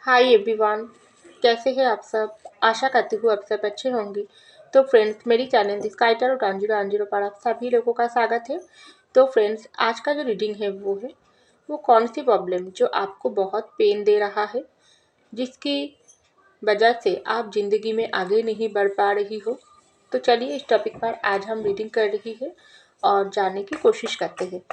Hi everyone. कैसे हैं आप सब? आशा करती हूँ आप सब अच्छे होंगे। तो फ्रेंड्स, मेरी चैनल दिस काइटर 1010 पर आप सभी लोगों का स्वागत है। तो फ्रेंड्स, आज का जो रीडिंग है वो कौन सी प्रॉब्लम जो आपको बहुत पेन दे रहा है, जिसकी वजह से आप ज़िंदगी में आगे नहीं बढ़ पा रही हो। तो चलिए इस टॉपिक पर आज हम रीडिंग कर रही है और जानने की कोशिश करते हैं।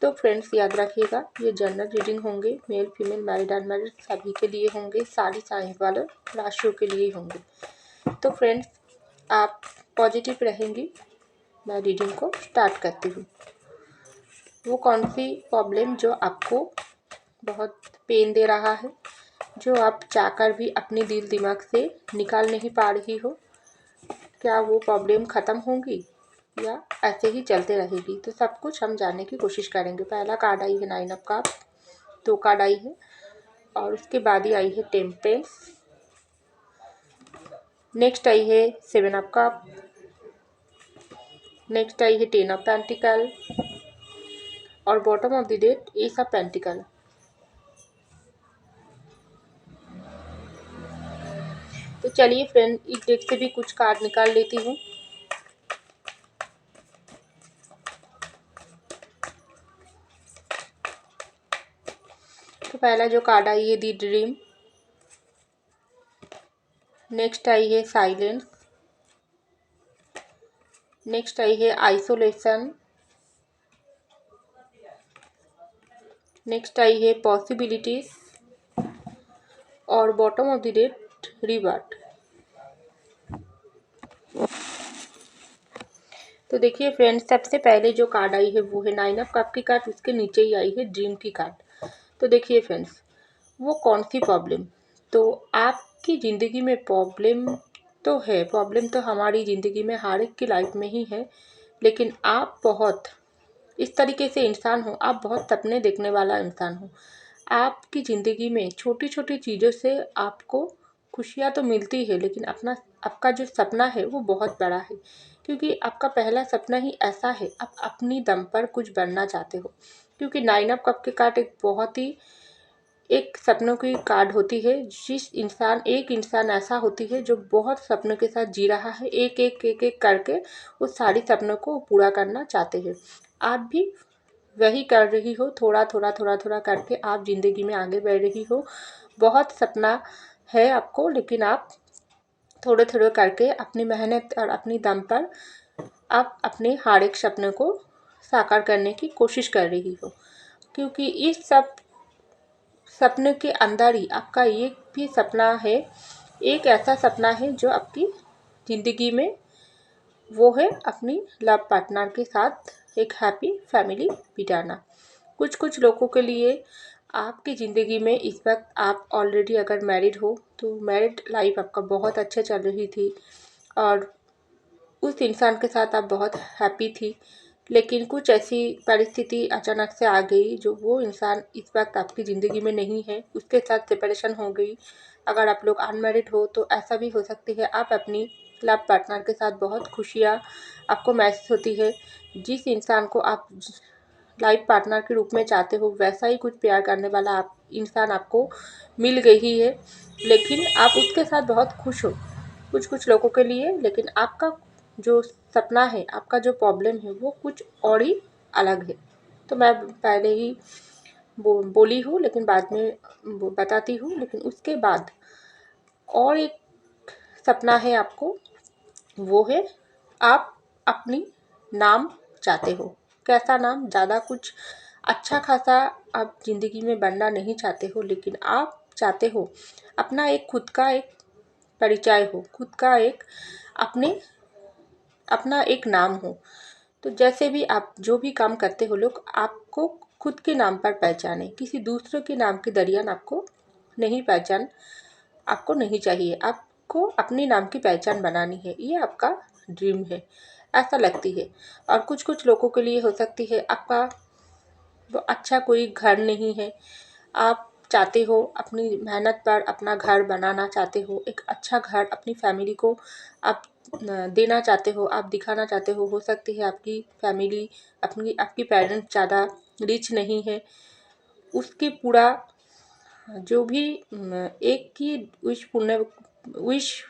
तो फ्रेंड्स, याद रखिएगा, ये जनरल रीडिंग होंगे, मेल फीमेल मैरिड अनमैरिड सभी के लिए होंगे, सारी साइंस वाले राशियों के लिए होंगे। तो फ्रेंड्स, आप पॉजिटिव रहेंगी। मैं रीडिंग को स्टार्ट करती हूँ। वो कौन सी प्रॉब्लम जो आपको बहुत पेन दे रहा है, जो आप चाहकर भी अपने दिल दिमाग से निकाल नहीं पा रही हो, क्या वो प्रॉब्लम ख़त्म होंगी या ऐसे ही चलते रहेगी? तो सब कुछ हम जानने की कोशिश करेंगे। पहला कार्ड आई है 9 ऑफ कप, 2 कार्ड आई है और उसके बाद ही आई है टेम्परेंस। नेक्स्ट आई है 7 ऑफ कप, नेक्स्ट आई है 10 ऑफ पेंटिकल और bottom of the deck S of pentacle. तो चलिए फ्रेंड, इस डेक से भी कुछ कार्ड निकाल लेती हूँ। तो पहला जो कार्ड आई है दी ड्रीम, नेक्स्ट आई है साइलेंस, नेक्स्ट आई है आइसोलेशन, नेक्स्ट आई है पॉसिबिलिटीज और bottom of the deck revert. तो देखिए फ्रेंड्स, सबसे पहले जो कार्ड आई है वो है 9 ऑफ कप की कार्ड, उसके नीचे ही आई है ड्रीम की कार्ड। तो देखिए फ्रेंड्स, वो कौन सी प्रॉब्लम, तो आपकी ज़िंदगी में प्रॉब्लम तो है, प्रॉब्लम तो हमारी ज़िंदगी में हर एक की लाइफ में ही है। लेकिन आप बहुत इस तरीके से इंसान हो, आप बहुत सपने देखने वाला इंसान हो। आपकी ज़िंदगी में छोटी छोटी चीज़ों से आपको खुशियाँ तो मिलती है, लेकिन आपका जो सपना है वो बहुत बड़ा है, क्योंकि आपका पहला सपना ही ऐसा है, आप अपनी दम पर कुछ बनना चाहते हो। क्योंकि 9 ऑफ कप के कार्ड एक बहुत ही एक सपनों की कार्ड होती है। एक इंसान ऐसा होती है जो बहुत सपनों के साथ जी रहा है, एक करके उस सारी सपनों को पूरा करना चाहते हैं। आप भी वही कर रही हो, थोड़ा करके आप ज़िंदगी में आगे बढ़ रही हो। बहुत सपना है आपको, लेकिन आप थोड़े थोड़े करके अपनी मेहनत और अपनी दम पर आप अपने हर एक सपने को साकार करने की कोशिश कर रही हो। क्योंकि इस सब सपने के अंदर ही आपका एक भी सपना है, एक ऐसा सपना है जो आपकी ज़िंदगी में वो है अपनी लव पार्टनर के साथ एक हैप्पी फैमिली बिताना। कुछ कुछ लोगों के लिए आपकी ज़िंदगी में इस वक्त आप ऑलरेडी अगर मैरिड हो तो मैरिड लाइफ आपका बहुत अच्छे चल रही थी और उस इंसान के साथ आप बहुत हैप्पी थी। लेकिन कुछ ऐसी परिस्थिति अचानक से आ गई जो वो इंसान इस वक्त आपकी ज़िंदगी में नहीं है, उसके साथ सेपरेशन हो गई। अगर आप लोग अनमैरिड हो तो ऐसा भी हो सकती है, आप अपनी लव पार्टनर के साथ बहुत खुशियाँ आपको महसूस होती है। जिस इंसान को आप लाइफ पार्टनर के रूप में चाहते हो, वैसा ही कुछ प्यार करने वाला आप इंसान आपको मिल गई है, लेकिन आप उसके साथ बहुत खुश हो कुछ कुछ लोगों के लिए। लेकिन आपका जो सपना है, आपका जो प्रॉब्लम है वो कुछ और ही अलग है। तो मैं पहले ही बोली हूँ, लेकिन बाद में बताती हूँ। लेकिन उसके बाद और एक सपना है आपको, वो है आप अपनी नाम चाहते हो। कैसा नाम? ज़्यादा कुछ अच्छा खासा आप ज़िंदगी में बनना नहीं चाहते हो, लेकिन आप चाहते हो अपना एक खुद का एक परिचय हो, खुद का एक अपने अपना एक नाम हो। तो जैसे भी आप जो भी काम करते हो, लोग आपको खुद के नाम पर पहचाने, किसी दूसरे के नाम की दरियान आपको नहीं चाहिए। आपको अपने नाम की पहचान बनानी है, ये आपका ड्रीम है, ऐसा लगती है। और कुछ कुछ लोगों के लिए हो सकती है आपका वो अच्छा कोई घर नहीं है, आप चाहते हो अपनी मेहनत पर अपना घर बनाना चाहते हो, एक अच्छा घर अपनी फैमिली को आप देना चाहते हो, आप दिखाना चाहते हो सकती है आपकी फैमिली आपकी पेरेंट्स ज़्यादा रिच नहीं है, उसकी पूरा जो भी एक की विश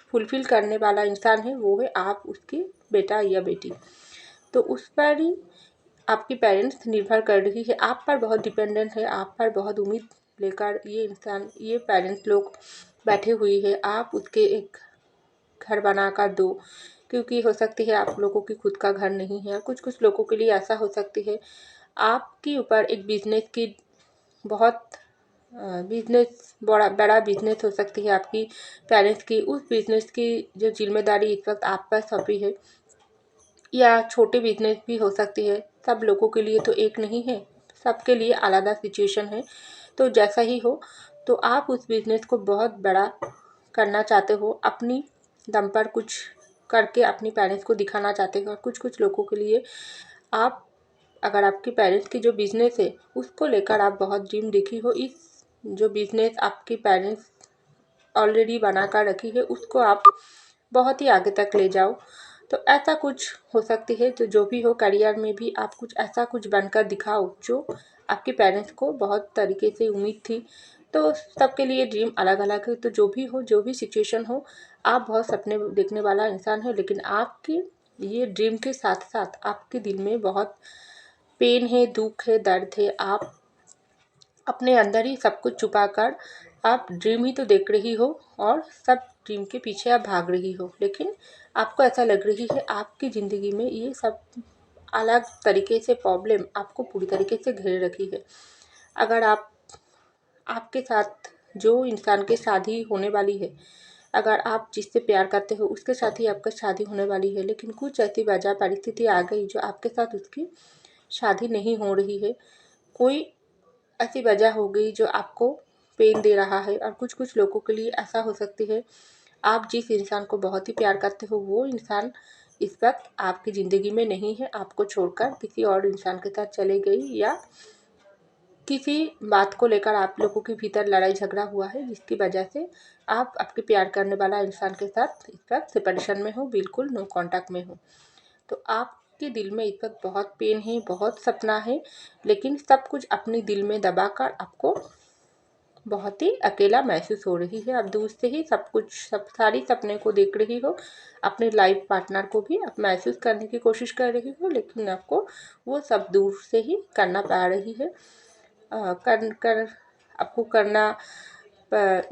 फुलफ़िल करने वाला इंसान है वो है आप, उसकी बेटा या बेटी। तो उस पर ही आपकी पेरेंट्स निर्भर कर रही है, आप पर बहुत डिपेंडेंट है, आप पर बहुत उम्मीद लेकर ये पेरेंट्स लोग बैठे हुई है। आप उसके एक घर बना कर दो, क्योंकि हो सकती है आप लोगों की खुद का घर नहीं है। कुछ लोगों के लिए ऐसा हो सकती है आपके ऊपर एक बिजनेस की बहुत बड़ा बिजनेस हो सकती है आपकी पेरेंट्स की। उस बिजनेस की जो जिम्मेदारी इस वक्त आप पर सौंपी है, या छोटे बिजनेस भी हो सकती है। सब लोगों के लिए तो एक नहीं है, सबके लिए अलग सिचुएशन है। तो जैसा ही हो, तो आप उस बिजनेस को बहुत बड़ा करना चाहते हो, अपनी दम पर कुछ करके अपनी पेरेंट्स को दिखाना चाहते हो। और कुछ लोगों के लिए आप, अगर आपके पेरेंट्स की जो बिजनेस है उसको लेकर आप बहुत ड्रीम देखी हो, इस जो बिजनेस आपके पेरेंट्स ऑलरेडी बना कर रखी है उसको आप बहुत ही आगे तक ले जाओ। तो ऐसा कुछ हो सकती है। तो जो भी हो, करियर में भी आप कुछ ऐसा कुछ बनकर दिखाओ जो आपके पेरेंट्स को बहुत तरीके से उम्मीद थी। तो सबके लिए ड्रीम अलग अलग है। तो जो भी हो, जो भी सिचुएशन हो, आप बहुत सपने देखने वाला इंसान हो, लेकिन आपकी ये ड्रीम के साथ साथ आपके दिल में बहुत पेन है, दुख है, दर्द है। आप अपने अंदर ही सब कुछ छुपा कर आप ड्रीम ही तो देख रही हो, और सब ड्रीम के पीछे आप भाग रही हो। लेकिन आपको ऐसा लग रही है आपकी ज़िंदगी में ये सब अलग तरीके से प्रॉब्लम आपको पूरी तरीके से घेर रखी है। अगर आपके साथ जो इंसान की शादी होने वाली है, अगर आप जिससे प्यार करते हो उसके साथ ही आपका शादी होने वाली है, लेकिन कुछ ऐसी वजह परिस्थिति आ गई जो आपके साथ उसकी शादी नहीं हो रही है। कोई ऐसी वजह हो गई जो आपको पेन दे रहा है। और कुछ लोगों के लिए ऐसा हो सकती है आप जिस इंसान को बहुत ही प्यार करते हो वो इंसान इस वक्त आपकी ज़िंदगी में नहीं है, आपको छोड़कर किसी और इंसान के साथ चले गई, या किसी बात को लेकर आप लोगों के भीतर लड़ाई झगड़ा हुआ है जिसकी वजह से आप आपके प्यार करने वाला इंसान के साथ इस वक्त सेपरेशन में हो, बिल्कुल नो कांटेक्ट में हो। तो आपके दिल में इस वक्त बहुत पेन है, बहुत सपना है, लेकिन सब कुछ अपने दिल में दबाकर आपको बहुत ही अकेला महसूस हो रही है। आप दूर से ही सब सारी सपने को देख रही हो, अपने लाइफ पार्टनर को भी आप महसूस करने की कोशिश कर रही हो, लेकिन आपको वो सब दूर से ही करना पड़ रही है। आपको करना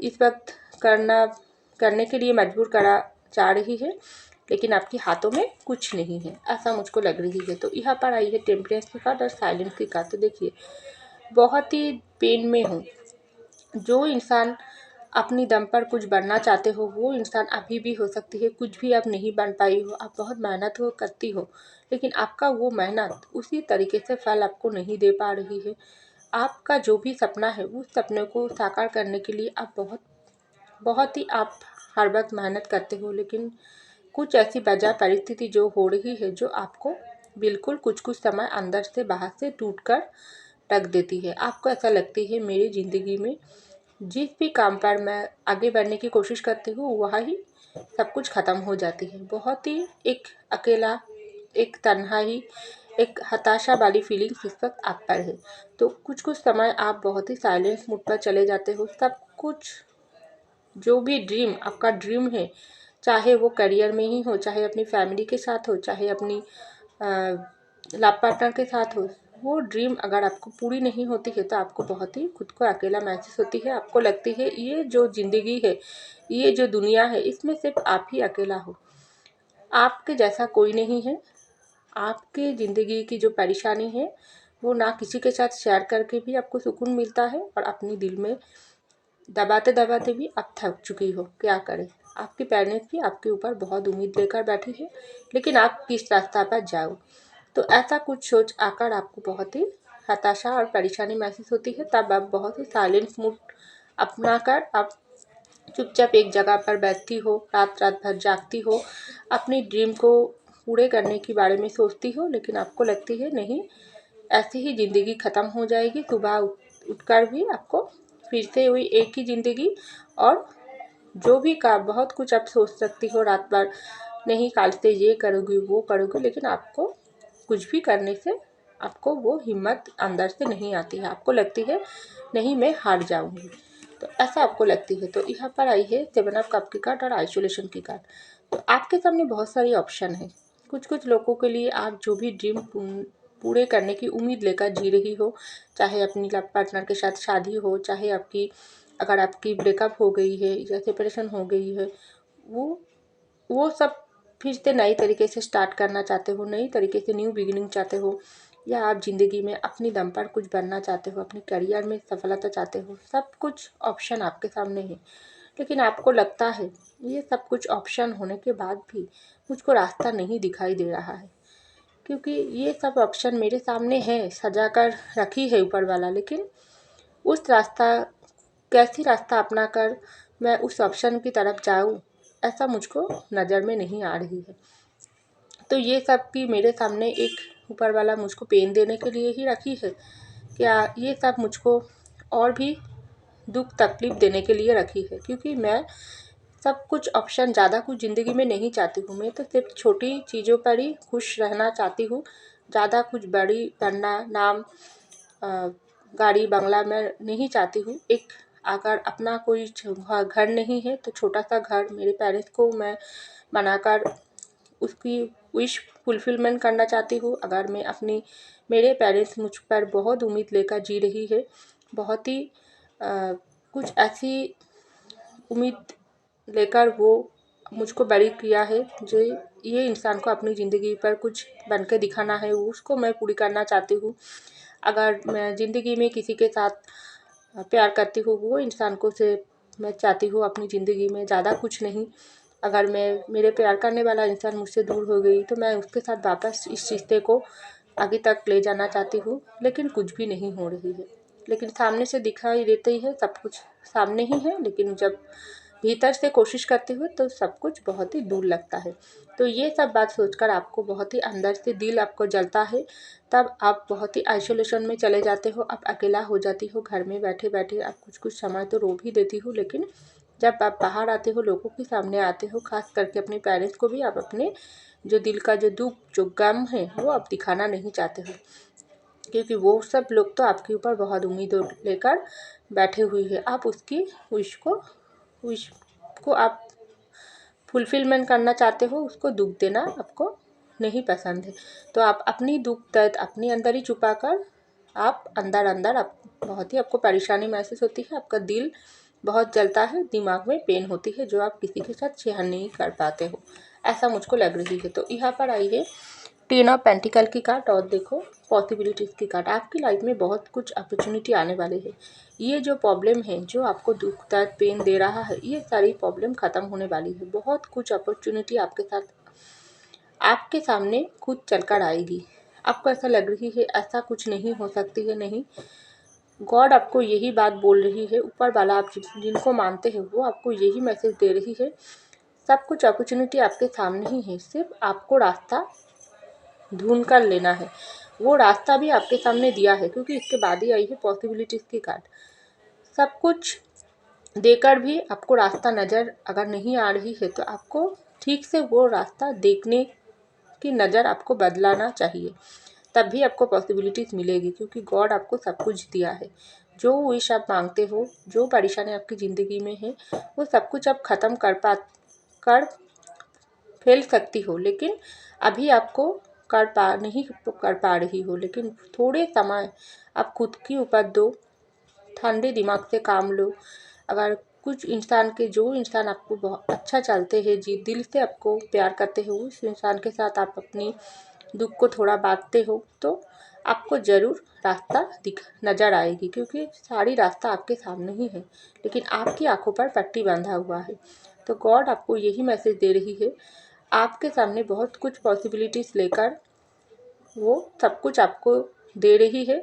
इस वक्त करने के लिए मजबूर करा जा रही है, लेकिन आपके हाथों में कुछ नहीं है, ऐसा मुझको लग रही है। तो यहाँ पर आई है टेम्परेंस की कार्ड और साइलेंस की कार्ड। तो देखिए, बहुत ही पेन में हूँ। जो इंसान अपनी दम पर कुछ बनना चाहते हो वो इंसान अभी भी हो सकती है कुछ भी आप नहीं बन पाई हो, आप बहुत मेहनत करती हो, लेकिन आपका वो मेहनत उसी तरीके से फल आपको नहीं दे पा रही है। आपका जो भी सपना है उस सपने को साकार करने के लिए आप बहुत ही आप हर वक्त मेहनत करते हो, लेकिन कुछ ऐसी वजह परिस्थिति जो हो रही है जो आपको बिल्कुल कुछ समय अंदर से बाहर से टूट कर रख देती है। आपको ऐसा लगती है मेरी ज़िंदगी में जिस भी काम पर मैं आगे बढ़ने की कोशिश करती हूँ वहाँ ही सब कुछ ख़त्म हो जाती है। बहुत ही एक अकेला, एक तन्हाई, एक हताशा वाली फीलिंग्स इस वक्त आप पर है। तो कुछ समय आप बहुत ही साइलेंस मूड पर चले जाते हो। सब कुछ जो भी ड्रीम आपका ड्रीम है, चाहे वो करियर में ही हो, चाहे अपनी फैमिली के साथ हो, चाहे अपनी लव पार्टनर के साथ हो, वो ड्रीम अगर आपको पूरी नहीं होती है तो आपको बहुत ही खुद को अकेला महसूस होती है। आपको लगती है ये जो ज़िंदगी है, ये जो दुनिया है, इसमें सिर्फ आप ही अकेला हो, आपके जैसा कोई नहीं है। आपकी ज़िंदगी की जो परेशानी है वो ना किसी के साथ शेयर करके भी आपको सुकून मिलता है, और अपने दिल में दबाते दबाते भी आप थक चुकी हो। क्या करें, आपके पेरेंट्स भी आपके ऊपर बहुत उम्मीद लेकर बैठी है, लेकिन आप किस रास्ता पर जाओ। तो ऐसा कुछ सोच आकर आपको बहुत ही हताशा और परेशानी महसूस होती है। तब आप बहुत ही साइलेंस मूड अपना कर आप चुपचाप एक जगह पर बैठती हो, रात रात भर जागती हो, अपनी ड्रीम को पूरे करने के बारे में सोचती हो, लेकिन आपको लगती है नहीं, ऐसे ही ज़िंदगी ख़त्म हो जाएगी। सुबह उठकर भी आपको फिर से वही एक ही ज़िंदगी, और जो भी काम बहुत कुछ आप सोच सकती हो रात भर, नहीं कल से ये करोगी वो करोगी, लेकिन आपको कुछ भी करने से आपको वो हिम्मत अंदर से नहीं आती है। आपको लगती है नहीं, मैं हार जाऊंगी। तो ऐसा आपको लगती है। तो यहाँ पर आई है 7 ऑफ कप की कार्ड और आइसोलेशन की कार्ड। तो आपके सामने बहुत सारी ऑप्शन है। कुछ कुछ लोगों के लिए आप जो भी ड्रीम पूरे करने की उम्मीद लेकर जी रही हो, चाहे अपनी लव पार्टनर के साथ शादी हो, चाहे अगर आपकी ब्रेकअप हो गई है या सेपरेशन हो गई है, वो सब फिर से नई तरीके से स्टार्ट करना चाहते हो, नई तरीके से न्यू बिगिनिंग चाहते हो, या आप ज़िंदगी में अपनी दम पर कुछ बनना चाहते हो, अपने करियर में सफलता चाहते हो, सब कुछ ऑप्शन आपके सामने है। लेकिन आपको लगता है ये सब कुछ ऑप्शन होने के बाद भी मुझको रास्ता नहीं दिखाई दे रहा है, क्योंकि ये सब ऑप्शन मेरे सामने है, सजा कर रखी है ऊपर वाला, लेकिन उस कैसी रास्ता अपना कर मैं उस ऑप्शन की तरफ जाऊँ, ऐसा मुझको नज़र में नहीं आ रही है। तो ये सब कि मेरे सामने एक ऊपर वाला मुझको पेन देने के लिए ही रखी है, क्या ये सब मुझको और भी दुख तकलीफ देने के लिए रखी है? क्योंकि मैं सब कुछ ऑप्शन ज़्यादा कुछ ज़िंदगी में नहीं चाहती हूँ। मैं तो सिर्फ छोटी चीज़ों पर ही खुश रहना चाहती हूँ। ज़्यादा कुछ बड़ी बनना, नाम, गाड़ी बंगला मैं नहीं चाहती हूँ। एक अगर अपना कोई घर नहीं है तो छोटा सा घर मेरे पेरेंट्स को मैं बनाकर उसकी विश फुलफिलमेंट करना चाहती हूँ। अगर मैं मेरे पेरेंट्स मुझ पर बहुत उम्मीद लेकर जी रही है, बहुत ही कुछ ऐसी उम्मीद लेकर वो मुझको बड़ी किया है, जो ये इंसान को अपनी ज़िंदगी पर कुछ बन के दिखाना है, उसको मैं पूरी करना चाहती हूँ। अगर मैं ज़िंदगी में किसी के साथ प्यार करती हूँ, वो इंसान को से मैं चाहती हूँ अपनी ज़िंदगी में, ज़्यादा कुछ नहीं। अगर मेरे प्यार करने वाला इंसान मुझसे दूर हो गई तो मैं उसके साथ वापस इस रिश्ते को आगे तक ले जाना चाहती हूँ, लेकिन कुछ भी नहीं हो रही है। लेकिन सामने से दिखाई देती है, सब कुछ सामने ही है, लेकिन जब भीतर से कोशिश करते हुए तो सब कुछ बहुत ही दूर लगता है। तो ये सब बात सोचकर आपको बहुत ही अंदर से दिल आपको जलता है, तब आप बहुत ही आइसोलेशन में चले जाते हो, आप अकेला हो जाती हो। घर में बैठे बैठे आप कुछ समय तो रो भी देती हो, लेकिन जब आप बाहर आते हो, लोगों के सामने आते हो, खास करके अपने पेरेंट्स को भी आप अपने जो दिल का जो दुख, जो गम है, वो आप दिखाना नहीं चाहते हो, क्योंकि वो सब लोग तो आपके ऊपर बहुत उम्मीद लेकर बैठे हुए हैं। आप उसकी विश को आप फुलफिलमेंट करना चाहते हो, उसको दुख देना आपको नहीं पसंद है। तो आप अपनी दुख दर्द अपने अंदर ही छुपा कर आप अंदर अंदर आप बहुत ही आपको परेशानी महसूस होती है, आपका दिल बहुत जलता है, दिमाग में पेन होती है, जो आप किसी के साथ शेयर नहीं कर पाते हो, ऐसा मुझको लग रही है। तो यहाँ पर आई है 10 ऑफ पेंटिकल की कार्ड, और देखो पॉसिबिलिटीज़ की कार्ड। आपकी लाइफ में बहुत कुछ अपॉर्चुनिटी आने वाले हैं। ये जो प्रॉब्लम है, जो आपको दुख दर्द पेन दे रहा है, ये सारी प्रॉब्लम ख़त्म होने वाली है। बहुत कुछ अपॉर्चुनिटी आपके सामने खुद चलकर आएगी। आपको ऐसा लग रही है ऐसा कुछ नहीं हो सकती है, नहीं, गॉड आपको यही बात बोल रही है, ऊपर वाला आप जिनको मानते हैं वो आपको यही मैसेज दे रही है। सब कुछ अपॉर्चुनिटी आपके सामने ही है, सिर्फ आपको रास्ता ढूंढ कर लेना है। वो रास्ता भी आपके सामने दिया है, क्योंकि इसके बाद ही आई है पॉसिबिलिटीज़ की कार्ड। सब कुछ देकर भी आपको रास्ता नज़र अगर नहीं आ रही है, तो आपको ठीक से वो रास्ता देखने की नज़र आपको बदलाना चाहिए, तब भी आपको पॉसिबिलिटीज़ मिलेगी, क्योंकि गॉड आपको सब कुछ दिया है। जो विश आप मांगते हो, जो परेशानी आपकी ज़िंदगी में है, वो सब कुछ आप ख़त्म कर फैल सकती हो, लेकिन अभी आपको नहीं कर पा रही हो। लेकिन थोड़े समय आप खुद के ऊपर दो, ठंडे दिमाग से काम लो। अगर जो इंसान आपको बहुत अच्छा चलते हैं, जी दिल से आपको प्यार करते हो, उस इंसान के साथ आप अपनी दुख को थोड़ा बांटते हो, तो आपको ज़रूर रास्ता नज़र आएगी, क्योंकि सारी रास्ता आपके सामने ही है, लेकिन आपकी आंखों पर पट्टी बांधा हुआ है। तो गॉड आपको यही मैसेज दे रही है, आपके सामने बहुत कुछ पॉसिबिलिटीज़ लेकर वो सब कुछ आपको दे रही है।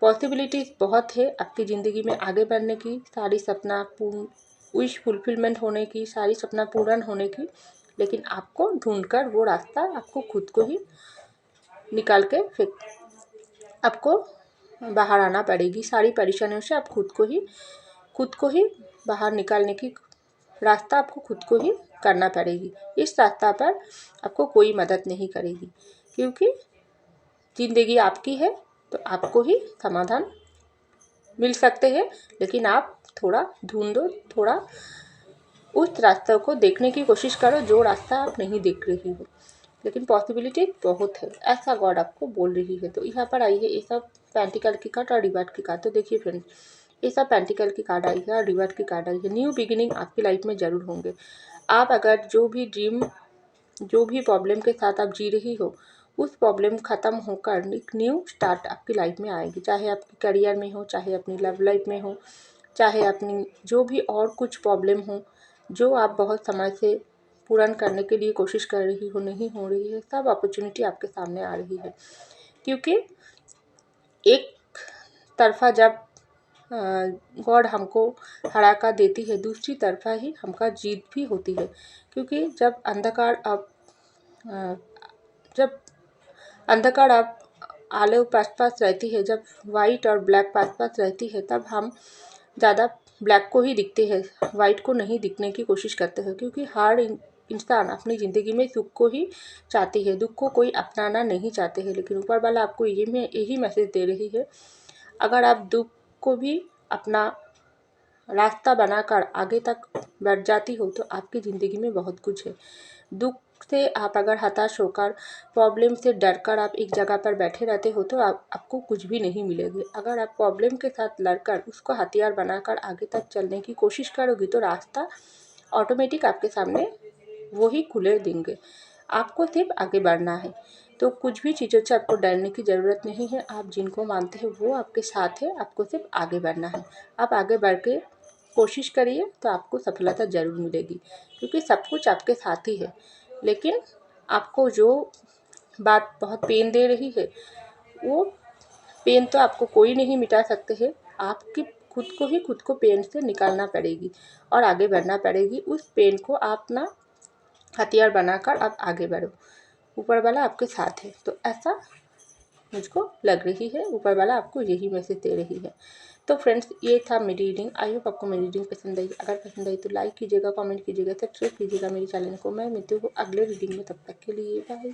पॉसिबिलिटीज़ बहुत है आपकी ज़िंदगी में आगे बढ़ने की, सारी सपना विश फुलफिलमेंट होने की, सारी सपना पूर्ण होने की, लेकिन आपको ढूंढकर वो रास्ता आपको खुद को ही निकाल के आपको बाहर आना पड़ेगी। सारी परेशानियों से आप खुद को ही बाहर निकालने की रास्ता आपको खुद को ही करना पड़ेगी। इस रास्ता पर आपको कोई मदद नहीं करेगी, क्योंकि ज़िंदगी आपकी है, तो आपको ही समाधान मिल सकते हैं, लेकिन आप थोड़ा ढूंढो, थोड़ा उस रास्ते को देखने की कोशिश करो जो रास्ता आप नहीं देख रही हो, लेकिन पॉसिबिलिटी बहुत है, ऐसा गॉड आपको बोल रही है। तो यहाँ पर आई है एस ऑफ पेंटिकल की कार्ड और रिवर्स की कार्ड। तो देखिए फ्रेंड्स, एस ऑफ पेंटिकल की कार्ड आई है और रिवर्स की कार्ड आई है। न्यू बिगिनिंग आपकी लाइफ में जरूर होंगे। आप अगर जो भी ड्रीम, जो भी प्रॉब्लम के साथ आप जी रही हो, उस प्रॉब्लम ख़त्म होकर एक न्यू स्टार्ट आपकी लाइफ में आएगी, चाहे आपके करियर में हो, चाहे अपनी लव लाइफ में हो, चाहे अपनी जो भी और कुछ प्रॉब्लम हो जो आप बहुत समय से पूर्ण करने के लिए कोशिश कर रही हो, नहीं हो रही है, सब अपॉर्चुनिटी आपके सामने आ रही है। क्योंकि एक तरफा जब गॉड हमको हरा कर देती है, दूसरी तरफा ही हमका जीत भी होती है। क्योंकि जब जब अंधकार अब आलो पास पास रहती है, जब वाइट और ब्लैक पास पास रहती है, तब हम ज़्यादा ब्लैक को ही दिखते हैं, वाइट को नहीं दिखने की कोशिश करते हैं। क्योंकि हर इंसान अपनी ज़िंदगी में सुख को ही चाहती है, दुख को कोई अपनाना नहीं चाहते हैं। लेकिन ऊपर वाला आपको यही मैसेज दे रही है, अगर आप दुख को भी अपना रास्ता बनाकर आगे तक बढ़ जाती हो तो आपकी ज़िंदगी में बहुत कुछ है। दुख से आप अगर हताश होकर, प्रॉब्लम से डरकर आप एक जगह पर बैठे रहते हो तो आपको कुछ भी नहीं मिलेगी। अगर आप प्रॉब्लम के साथ लड़कर उसको हथियार बनाकर आगे तक चलने की कोशिश करोगी तो रास्ता ऑटोमेटिक आपके सामने वो ही खुले देंगे। आपको सिर्फ आगे बढ़ना है। तो कुछ भी चीज़ों से आपको डरने की ज़रूरत नहीं है। आप जिनको मानते हैं वो आपके साथ है, आपको सिर्फ आगे बढ़ना है। आप आगे बढ़ के कोशिश करिए तो आपको सफलता ज़रूर मिलेगी, क्योंकि सब कुछ आपके साथ ही है। लेकिन आपको जो बात बहुत पेन दे रही है, वो पेन तो आपको कोई नहीं मिटा सकते हैं। आपकी खुद को पेन से निकालना पड़ेगी और आगे बढ़ना पड़ेगी। उस पेन को आप ना हथियार बनाकर आप आगे बढ़ो। ऊपर वाला आपके साथ है, तो ऐसा मुझको लग रही है। ऊपर वाला आपको यही मैसेज दे रही है। तो फ्रेंड्स, ये था मेरी रीडिंग। आई होप आपको मेरी रीडिंग पसंद आई। अगर पसंद आई तो लाइक कीजिएगा, कमेंट कीजिएगा, सब्सक्राइब कीजिएगा मेरे चैनल को। मैं मिलती हूँ अगले रीडिंग में, तब तक के लिए बाय।